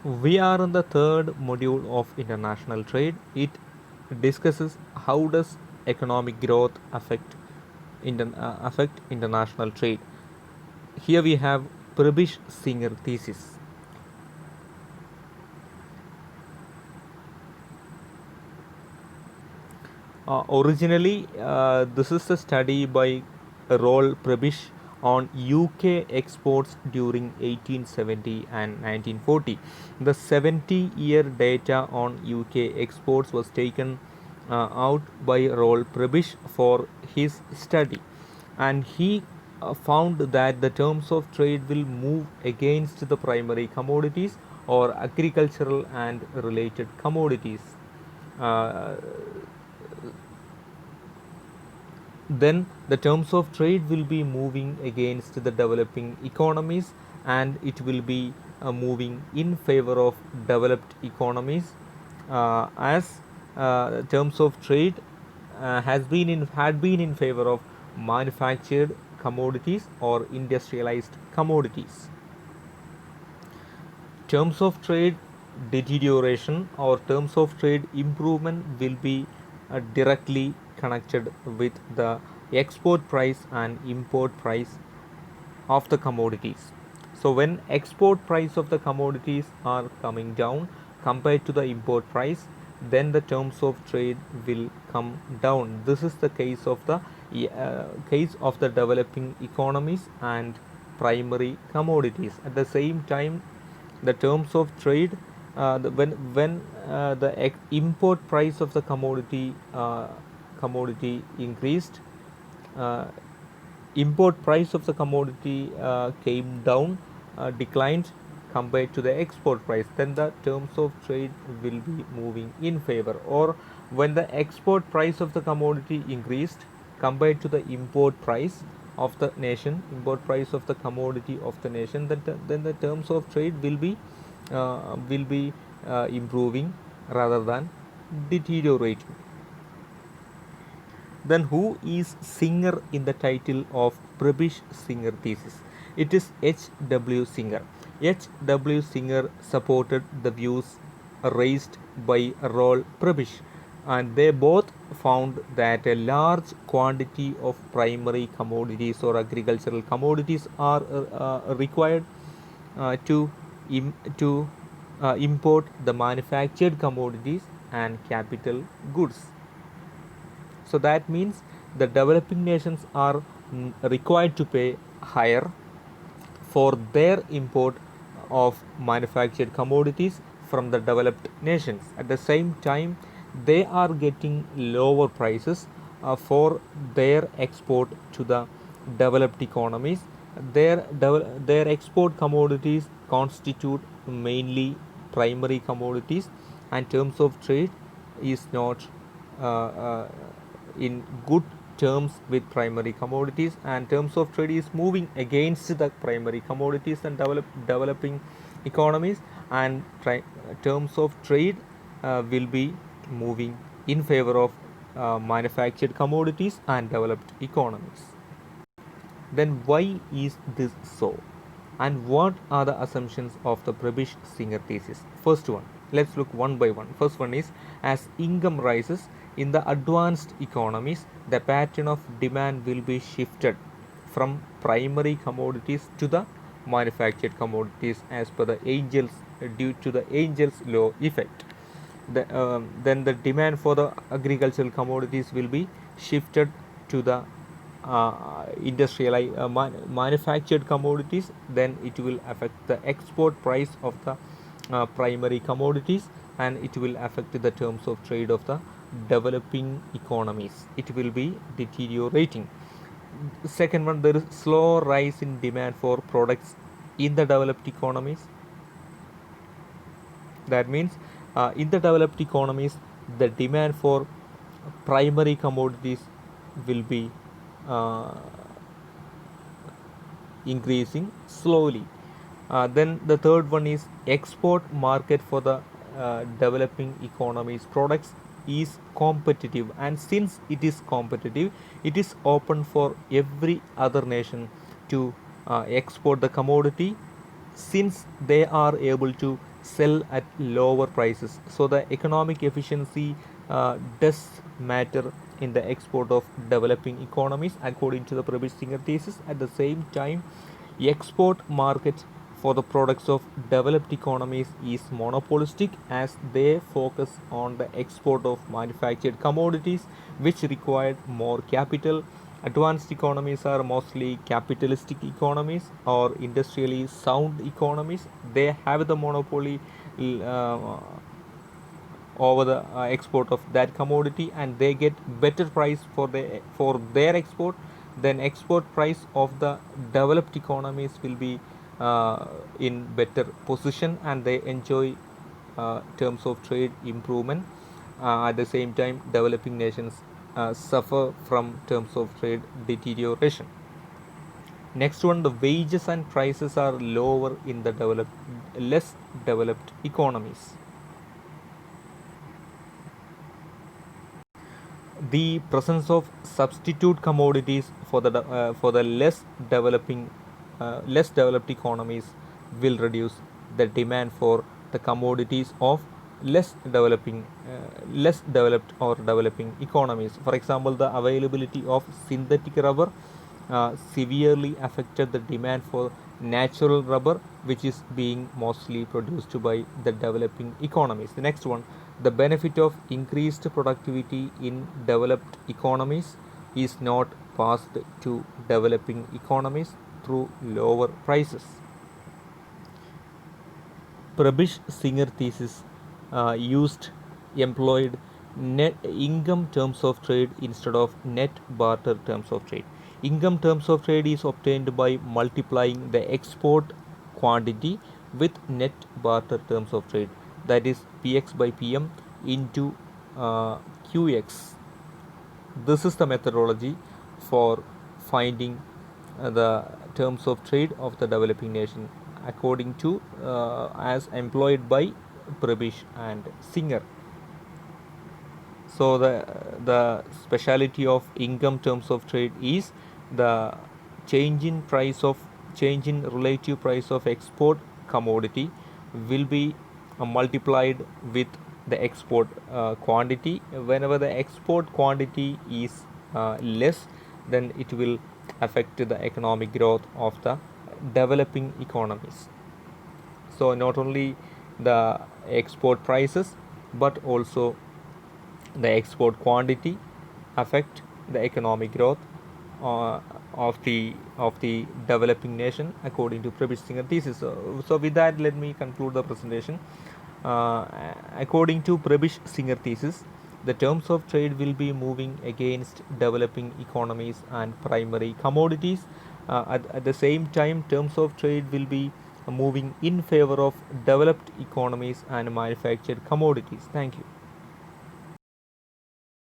We are on the third module of international trade. It discusses how does economic growth affect international trade. Here we have Prabish Singer thesis. Originally, this is a study by Roll Prebish on UK exports during 1870 and 1940. The 70-year data on UK exports was taken out by Roll Prebish for his study, and he found that the terms of trade will move against the primary commodities or agricultural and related commodities. Uh, then the terms of trade will be moving against the developing economies, and it will be moving in favor of developed economies, as terms of trade had been in favor of manufactured commodities or industrialized commodities. Terms of trade deterioration or terms of trade improvement will be directly connected with the export price and import price of the commodities. So when export price of the commodities are coming down compared to the import price, then the terms of trade will come down. This is the case of the developing economies and primary commodities. At the same time, the terms of trade, when the import price of the commodity increased, uh, import price of the commodity came down, declined compared to the export price, then the terms of trade will be moving in favor. Or when the export price of the commodity increased compared to the import price of the commodity of the nation, then the terms of trade will be improving rather than deteriorating. Then who is Singer in the title of Prebish Singer thesis? It is H. W. Singer. H. W. Singer supported the views raised by Roll Prebish, and they both found that a large quantity of primary commodities or agricultural commodities are required to import the manufactured commodities and capital goods. So that means the developing nations are required to pay higher for their import of manufactured commodities from the developed nations. At the same time, they are getting lower prices for their export to the developed economies. Their export commodities constitute mainly primary commodities, and terms of trade is not in good terms with primary commodities, and terms of trade is moving against the primary commodities and developing economies, and terms of trade will be moving in favor of manufactured commodities and developed economies. Then why is this so? And what are the assumptions of the Prebish Singer thesis? First one, let's look one by one. First one is, as income rises in the advanced economies, the pattern of demand will be shifted from primary commodities to the manufactured commodities as per the angels due to the angels law effect. Then the demand for the agricultural commodities will be shifted to the manufactured commodities. Then it will affect the export price of the primary commodities, and it will affect the terms of trade of the developing economies. It will be deteriorating. Second one, there is slow rise in demand for products in the developed economies. That means in the developed economies, the demand for primary commodities will be uh, increasing slowly. Then the third one is export market for the developing economies products is competitive, and since it is competitive, it is open for every other nation to export the commodity, since they are able to sell at lower prices. So the economic efficiency does matter in the export of developing economies according to the Prabir Singer thesis. At the same time, export market for the products of developed economies is monopolistic, as they focus on the export of manufactured commodities which require more capital. Advanced economies are mostly capitalistic economies or industrially sound economies. They have the monopoly uh, over the export of that commodity, and they get better price for their export. Then export price of the developed economies will be in better position, and they enjoy terms of trade improvement. At the same time, developing nations suffer from terms of trade deterioration. Next one, the wages and prices are lower in the less developed economies. The presence of substitute commodities for the less developed economies will reduce the demand for the commodities of less developed or developing economies. For example, the availability of synthetic rubber severely affected the demand for natural rubber, which is being mostly produced by the developing economies. The next one, the benefit of increased productivity in developed economies is not passed to developing economies through lower prices. Prabish Singer thesis used employed net income terms of trade instead of net barter terms of trade. Income terms of trade is obtained by multiplying the export quantity with net barter terms of trade, that is Px by Pm into Qx. This is the methodology for finding the terms of trade of the developing nation according to as employed by Prabish and Singer. So the speciality of income terms of trade is the change in relative price of export commodity will be multiplied with the export quantity. Whenever the export quantity is less, then it will affect the economic growth of the developing economies. So not only the export prices, but also the export quantity affect the economic growth uh, of the developing nation according to Prabish Singer thesis. So with that, let me conclude the presentation. Uh, According to Prabish Singer thesis, the terms of trade will be moving against developing economies and primary commodities. At the same time, terms of trade will be moving in favor of developed economies and manufactured commodities. Thank you.